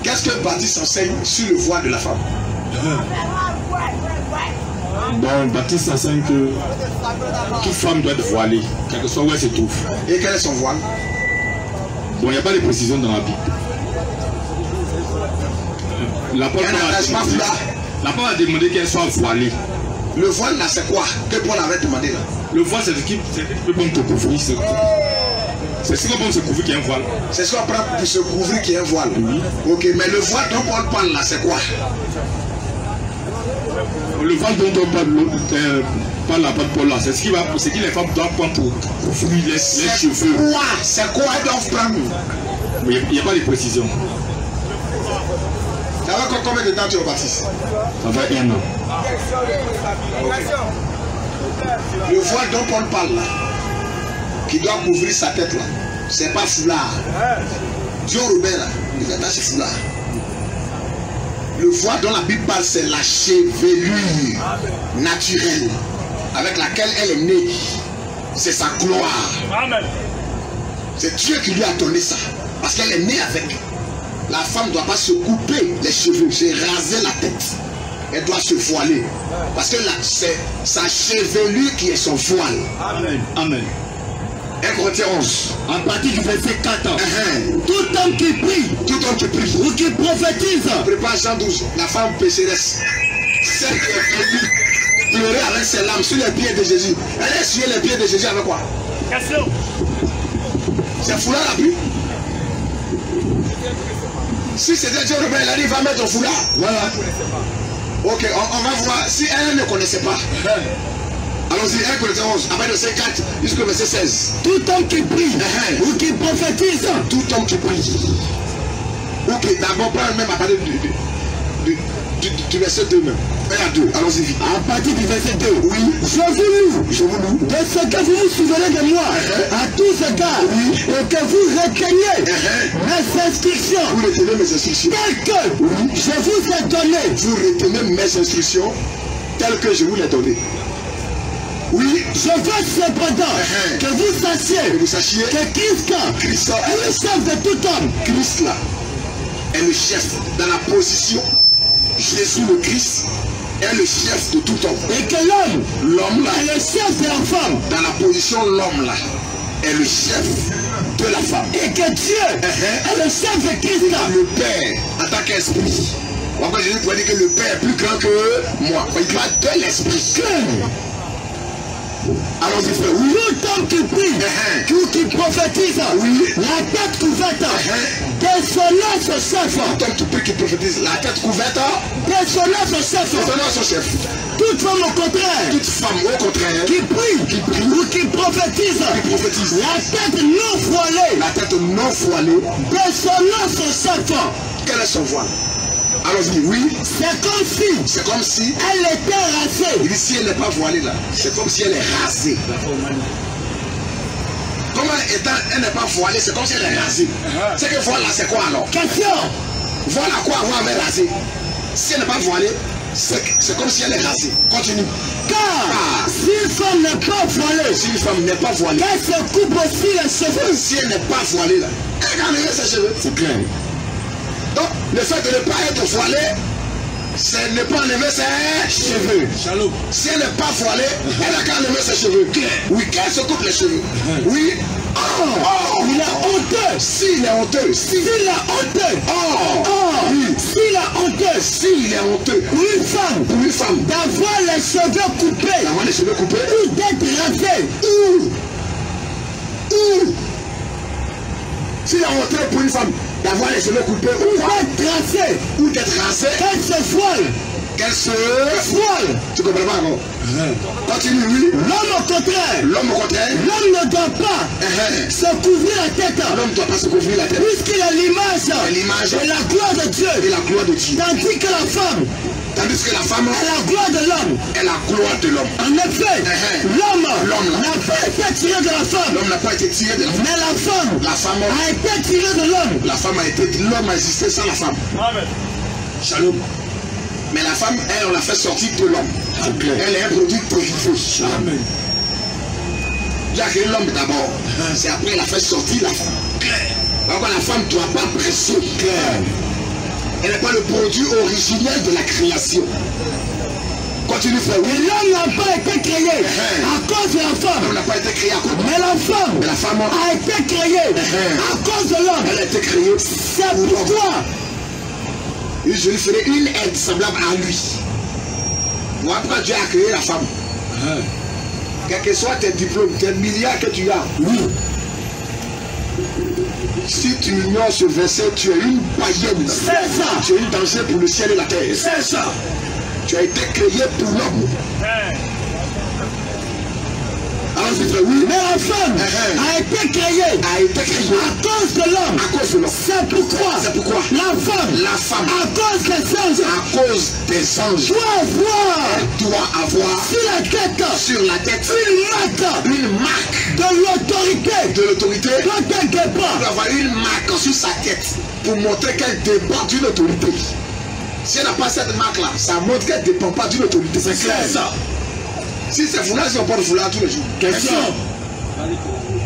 Qu'est-ce que Baptiste enseigne sur le voile de la femme? Bon, Baptiste enseigne que toute femme doit être voilée, quel que soit où elle se trouve. Et quel est son voile? Bon, il n'y a pas de précision dans la Bible. L'apôtre a demandé qu'elle soit voilée. Le voile là, c'est quoi que Paul avait demandé là? Le voile, c'est ce qui peut bon te couvrir. C'est ce qu'on peut se couvrir qui est un voile. C'est ce qu'on prend pour se couvrir qui est un voile. Oui. Ok, mais le voile dont Paul parle là, c'est quoi? Le voile dont on parle l'apôtre Paul là, c'est ce que les femmes doivent prendre pour couvrir les cheveux. C'est quoi elles doivent prendre? Mais il n'y a pas de précision. Ça va combien de temps tu es au baptiste? Ça va 1 an. Le voile dont Paul parle là, qui doit couvrir sa tête là, c'est pas foulard. Dieu Robert là, il est attaché foulard. Le voile dont la Bible parle, c'est la chevelure naturelle avec laquelle elle est née. C'est sa gloire. C'est Dieu qui lui a donné ça. Parce qu'elle est née avec. La femme ne doit pas se couper les cheveux, c'est raser la tête. Elle doit se voiler. Parce que là, c'est sa chevelure qui est son voile. Amen. Amen. 1 Corinthiens 11. À partir du verset 14. Tout homme qui prie, ou qui prophétise, prépare Jean 12, la femme pécheresse, celle qui est venue pleurer avec ses larmes sur les pieds de Jésus. Elle a essuyé les pieds de Jésus avec quoi? C'est foulard la pluie. Si c'était Dieu Robert, il a dit il va mettre un foulard. Voilà. Ok, on va voir si elle ne connaissait pas. Allons-y, 1 Corinthiens 11, après le verset 4 jusqu'au verset 16. Tout homme qui prie ou qui prophétise, tout homme qui prie. Ok, d'abord prends même à partir du verset 2 même. 1 à 2, allons-y vite. À partir du verset 2, oui. Je vous loue de ce que vous vous souvenez de moi, à tous égards, et que vous reteniez mes instructions. Vous retenez mes instructions. Telles que je vous ai donné. Vous retenez mes instructions telles que je vous les donné. Oui, je veux cependant que vous sachiez que Christ est le chef de tout homme. Christ là est le chef dans la position. Jésus le Christ est le chef de tout homme. Et que l'homme là est le chef de la femme. Dans la position, l'homme là est le chef de la femme. Et que Dieu est le chef de Christ là. Le Père en tant qu'esprit. Pourquoi Jésus pourrait dire que le Père est plus grand que moi? Il parle de l'esprit. Allons-y frère, oui. Tout homme qui prie, tout qui prophétise, oui. La tête couverte, désolé ce chef. Tout homme qui prie, qui prophétise, la tête couverte, désolé ce chef. Désolé son chef. Toute femme au contraire, toute femme au contraire, qui prie ou qui prophétise, la tête non voilée, désolé son chef. Quel est son voile? Allons-y, oui. C'est comme si elle était rasée. Il dit si elle n'est pas voilée là, c'est comme si elle est rasée. Comment étant elle n'est pas voilée, c'est comme si elle est rasée. C'est que voile là, c'est quoi alors? Question. Voile à quoi avant elle est rasée? Si elle n'est pas voilée, c'est comme si elle est rasée. Continue. Car si une femme n'est pas voilée, qu'elle se coupe aussi les cheveux. Si elle n'est pas voilée là, elle a enlevé ses cheveux. C'est clair. Donc, le fait de ne pas être voilé, c'est ne pas enlever ses cheveux. Shalom. Si elle n'est pas voilée, elle n'a qu'à enlever ses cheveux. Oui, qu'elle se coupe les cheveux. Oui. Oh, il est honteux. S'il est honteux. S'il est honteux. Oui. S'il est honteux. S'il est honteux. Pour une femme. D'avoir les cheveux coupés. Ou d'être rasé. S'il est honteux pour une femme d'avoir les cheveux coupés ou d'être rasé, qu'elle se voile. Tu comprends pas encore? Continue, oui. L'homme au contraire, l'homme ne doit pas se couvrir la tête. L'homme ne doit pas se couvrir la tête. Puisqu'il a l'image et la gloire de Dieu. Tandis que la femme est la gloire de l'homme. En effet, l'homme n'a pas été tiré de la femme. Mais la femme a été tirée de l'homme. L'homme a existé sans la femme. Amen. Shalom. Mais la femme, elle, on l'a fait sortir de l'homme. Elle est un produit dérivé. Amen. Il a créé l'homme d'abord. C'est après, il a fait sortir la femme. Alors la femme ne doit pas presser. Elle n'est pas le produit originel de la création. Continue, frère. Et l'homme n'a pas été créé à cause de la femme. L'homme n'a pas été créé à cause de Mais la femme a été créée à cause de l'homme. Elle a été créée. C'est pourquoi je lui ferai une aide semblable à lui. Moi, après Dieu a créé la femme. Quel que soit tes diplômes, tes milliards que tu as. Oui. Si tu ignores ce verset, tu es une païenne. C'est ça. Tu es une danger pour le ciel et la terre. C'est ça. Tu as été créé pour l'homme. Alors je dis oui. Mais la femme a été créée à cause de l'homme. À cause de l'homme. C'est pourquoi la femme à cause des anges doit avoir sur la tête une marque de l'autorité. De l'autorité. Quand elle dépend. Elle doit avoir une marque sur sa tête pour montrer qu'elle dépend d'une autorité. Si elle n'a pas cette marque-là, ça montre qu'elle ne dépend pas d'une autorité. C'est clair ça. Si c'est foulard, si on porte foulard tous les jours. Question.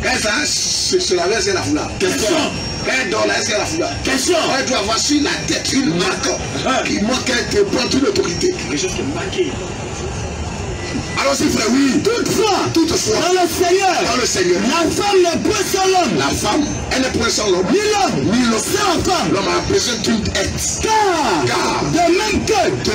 Quand ça se laver, est-ce qu'elle a foulard? Question. Quand elle dort là, est-ce qu'elle a foulard? Question. Elle doit avoir sur la tête une marque qui montre qu'elle dépend d'une autorité. Quelque chose qui est marqué. Alors c'est frère, oui. Toutefois, dans le Seigneur, la femme n'est point sans l'homme. La femme, elle n'est point sans l'homme. Ni l'homme, sans femme. L'homme a besoin d'une aide. Car de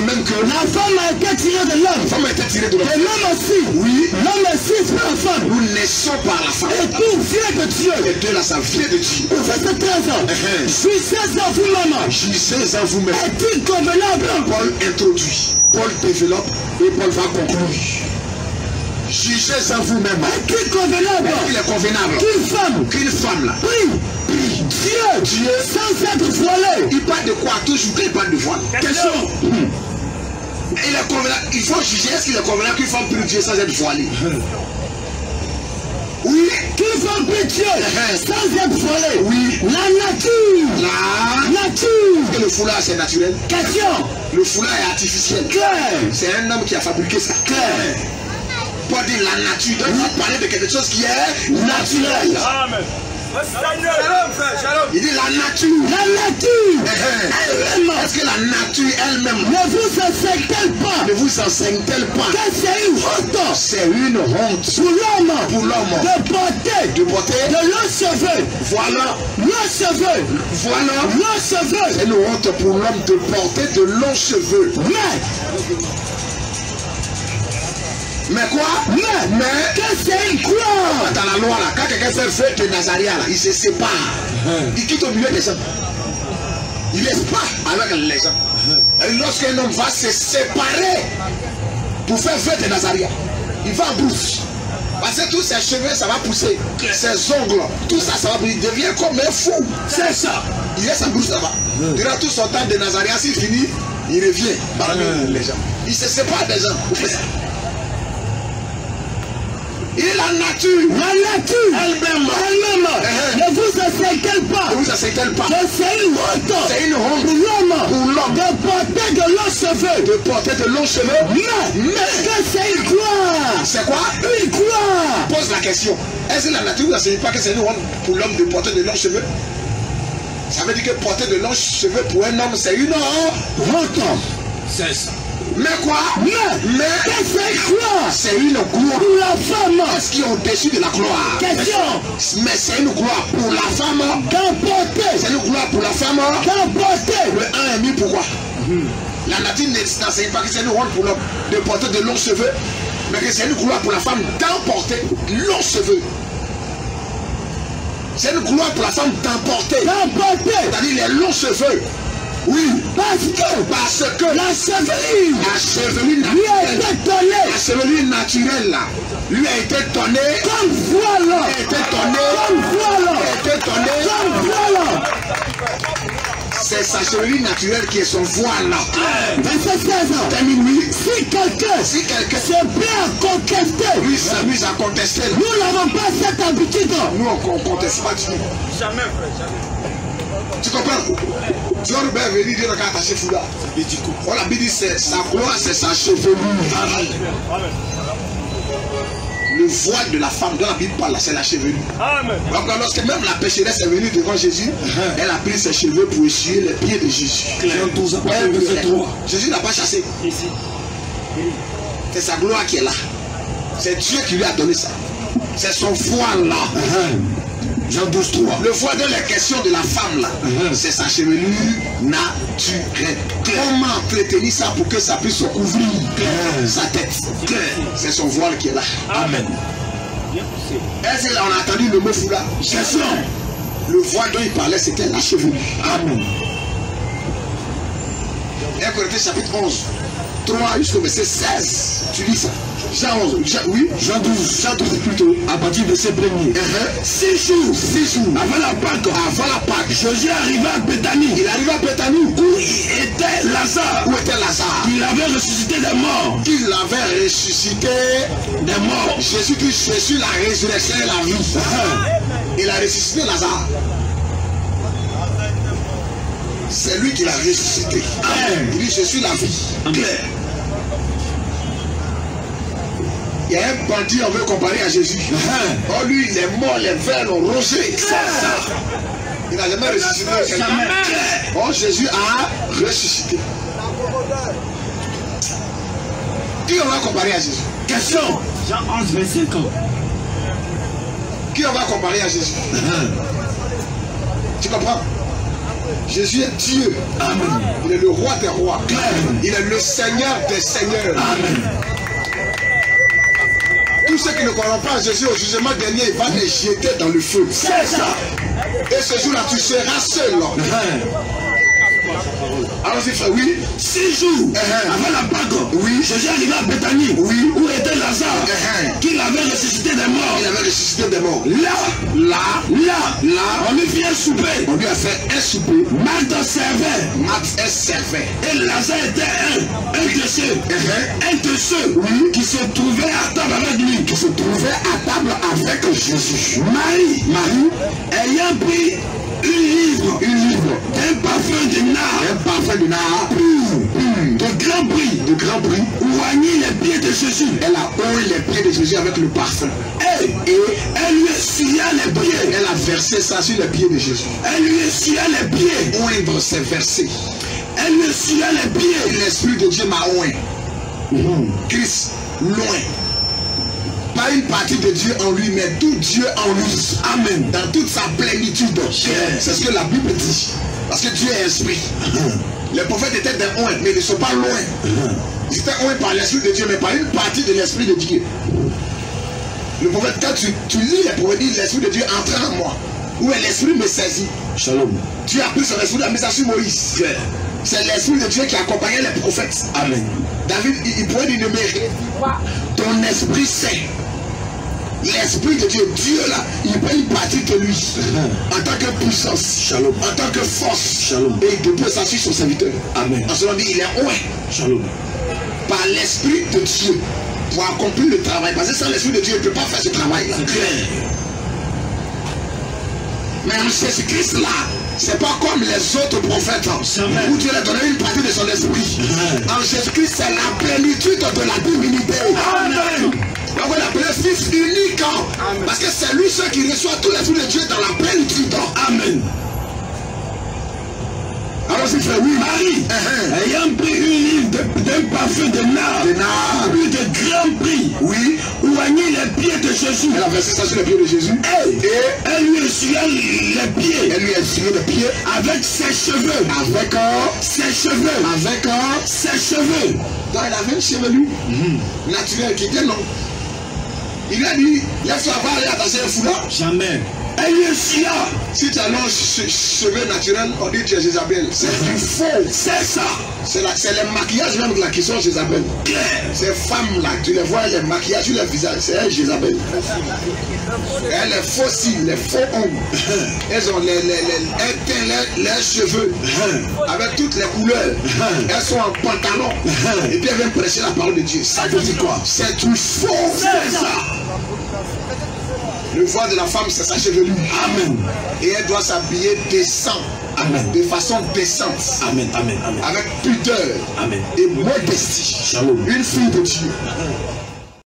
même que la femme a été tirée de l'homme. La femme a été tirée de l'homme. Et l'homme aussi. Oui. L'homme aussi par la femme. Nous naissons par la femme. Et tout vient de Dieu. Et Dieu là, ça vient de Dieu. Verset 13 ans. Jugez en vous-même. Jugez en vous-même. Est-il convenable? Paul introduit. Paul développe et Paul va conclure. Jugez en vous-même. Est-il convenable? Il est convenable. Qu'une femme là. Oui. Dieu, sans être voilé. Il parle de quoi? Toujours qu'il parle de voile. Question. Il est convenable. Il faut juger. Est-ce qu'il est convenable qu'une femme prie Dieu sans être voilée? Oui. Qu'une femme prie Dieu sans être voilée? Oui. La nature. Et le foulard c'est naturel? Question. Le foulard est artificiel. Clair. C'est un homme qui a fabriqué ça. Clair. Pour dire la nature. Donc il faut parler de quelque chose qui est naturel. Amen. Il dit la nature. Elle-même. Est-ce que la nature elle-même Ne vous enseigne-t-elle pas que c'est une honte? C'est une honte pour l'homme de porter de longs cheveux. Voilà. C'est une honte pour l'homme de porter de longs cheveux. Mais quoi? Mais que c'est une gloire. Dans la loi là, quand quelqu'un fait fête de Nazaria là, il se sépare. Il quitte au milieu des gens. Il laisse pas avec les gens. Et lorsqu'un homme va se séparer pour faire fête de Nazaria, il va en brousse. Parce que tous ses cheveux, ça va pousser. Ses ongles, tout ça, ça va pousser. Il devient comme un fou. C'est ça. Il laisse sa brousse là-bas. Durant tout son temps de Nazaria, s'il finit, il revient parmi les gens. Il se sépare des gens. Et la nature elle-même ne vous enseigne-t-elle pas que c'est une honte pour l'homme de porter de longs cheveux, mais que c'est une gloire. C'est quoi? Une gloire. Pose la question. Est-ce que la nature ne sait pas que c'est une honte pour l'homme de porter de longs cheveux? Ça veut dire que porter de longs cheveux pour un homme c'est une honte. C'est ça. Mais quoi? Mais c'est une gloire pour la femme. Est-ce qu'il y a au-dessus de la gloire? Question. Mais c'est une gloire pour la femme. Qu'emporter. C'est une gloire pour la femme. Qu'emporter. Le 1 est mis pourquoi? La nature n'enseigne pas que c'est une honte pour l'homme de porter de longs cheveux, mais que c'est une gloire pour la femme d'emporter longs cheveux. C'est une gloire pour la femme d'emporter. C'est-à-dire les longs cheveux. Oui, parce que la chevelure naturelle là, lui a été donnée comme voilà. C'est sa chevelure naturelle qui est son voile. Verset 16 ans. Si quelqu'un se plaît à contester, lui s'amuse à contester. Nous n'avons pas cette habitude. Nous on ne conteste pas du tout. Jamais, frère, jamais. Tu comprends? Dieu va venir dire qu'il a attaché foulard. On l'a dit, c'est sa gloire, c'est sa chevelure. Le voile de la femme dont la Bible parle, c'est la chevelure. Donc lorsque même la pécheresse est venue devant Jésus, elle a pris ses cheveux pour essuyer les pieds de Jésus. Jésus n'a pas chassé. C'est sa gloire qui est là. C'est Dieu qui lui a donné ça. C'est son voile là. Jean 12, 3. Le voile de la question de la femme là, c'est sa chevelure naturelle. Comment entretenir ça pour que ça puisse couvrir sa tête? C'est son voile qui est là. Amen. Est-ce qu'on a entendu le mot foulard? Le voile dont il parlait, c'était la chevelure. Amen. 1 Corinthiens chapitre 11, 3 jusqu'au verset 16. Tu lis ça? Jean 11, Jean 12 plutôt, à partir de ce premier. 6 jours avant la Pâque, Jésus arriva à Béthanie. Il arriva à Béthanie où était Lazare. Il avait ressuscité des morts. Jésus dit, je suis la résurrection et la vie. Il a ressuscité Lazare. C'est lui qui l'a ressuscité. Il dit, je suis la vie. Claire. Il y a un bandit, on veut comparer à Jésus. Oh, lui, il est mort, les vers l'ont rongé. Il n'a jamais ressuscité. Oh, Jésus a ressuscité. Qui on va comparer à Jésus? Question. Jean 11, verset 50. Qui on va comparer à Jésus? Tu comprends? Jésus est Dieu. Amen. Il est le roi des rois. Amen. Il est le Seigneur des seigneurs. Amen. Tous ceux qui ne croient pas à Jésus au jugement dernier, il va les jeter dans le feu. C'est ça. Et ce jour-là, tu seras seul. Allons-y, frère, oui. 6 jours avant la Pâque, Jésus arriva à Béthanie, où était Lazare, qu'il avait ressuscité des morts. Là, on lui fit un souper. On lui a fait un souper. Marthe servait. Et Lazare était un de ceux qui se trouvaient à table avec lui. Jésus. Marie, ayant pris une livre d'un parfum de nard de grand prix, oignit les pieds de Jésus. Elle a oint les pieds de Jésus avec le parfum. Et elle lui essuya les pieds. Elle a versé ça sur les pieds de Jésus. Elle lui essuya les pieds. Oindre, c'est verser. Elle lui essuya les pieds. L'Esprit de Dieu m'a oint. Christ, loin. Pas une partie de Dieu en lui, mais tout Dieu en lui. Amen. Dans toute sa plénitude. C'est ce que la Bible dit. Parce que Dieu est esprit. Les prophètes étaient des oints, mais ils ne sont pas loin. Ils étaient oints par l'Esprit de Dieu, mais par une partie de l'Esprit de Dieu. Le prophète, quand tu lis les prophètes, l'Esprit de Dieu entre en moi. Où est l'Esprit me saisit. Shalom. Dieu a pris son esprit, il a mis ça sur Moïse. C'est l'Esprit de Dieu qui accompagnait les prophètes. Amen. David, il pouvait énumérer. Ton esprit sait. L'Esprit de Dieu, Dieu là, il prend une partie de lui en tant que puissance, Shalom. En tant que force, Shalom. Et il peut s'assurer son serviteur. Amen. En ce moment, il est oint. Shalom. Par l'Esprit de Dieu pour accomplir le travail. Parce que sans l'Esprit de Dieu, il ne peut pas faire ce travail-là. C'est clair. Mais en Jésus-Christ là, c'est pas comme les autres prophètes où Dieu a donné une partie de son esprit. En Jésus-Christ, c'est la plénitude de la divinité. Amen. Donc on l'appelle fils unique. Parce que c'est lui seul qui reçoit tout l'esprit de Dieu dans la plénitude. Amen. Alors c'est frère, oui. Marie, ayant pris une livre d'un parfum de nard, plus de grand prix, oignit les pieds de Jésus. Elle a versé ça sur les pieds de Jésus. Et elle lui essuya les pieds. Avec ses cheveux. Donc elle avait une chevelure naturelle qui était longue. Il lui a dit, laisse-toi avoir aller attacher un foulard. Jamais. Elle lui essuya. Si tu as long cheveux naturels, on dit que tu es Jézabel. C'est du faux. C'est ça. C'est le maquillage même de la question Jézabel. Ces femmes-là, tu les vois, les maquillages sur leur visage, c'est elle Jézabel. Elle est fossile, les faux ongles. Elles ont leurs cheveux avec toutes les couleurs. Elles sont en pantalon. Et puis elles viennent prêcher la parole de Dieu. Ça veut dire quoi? C'est du faux. C'est ça. Le voile de la femme, c'est sa chevelure. Amen. Et elle doit s'habiller décent. Amen. De façon décente. Amen. Amen. Amen. Avec pudeur. Amen. Et modestie. Shalom. Une fille de Dieu.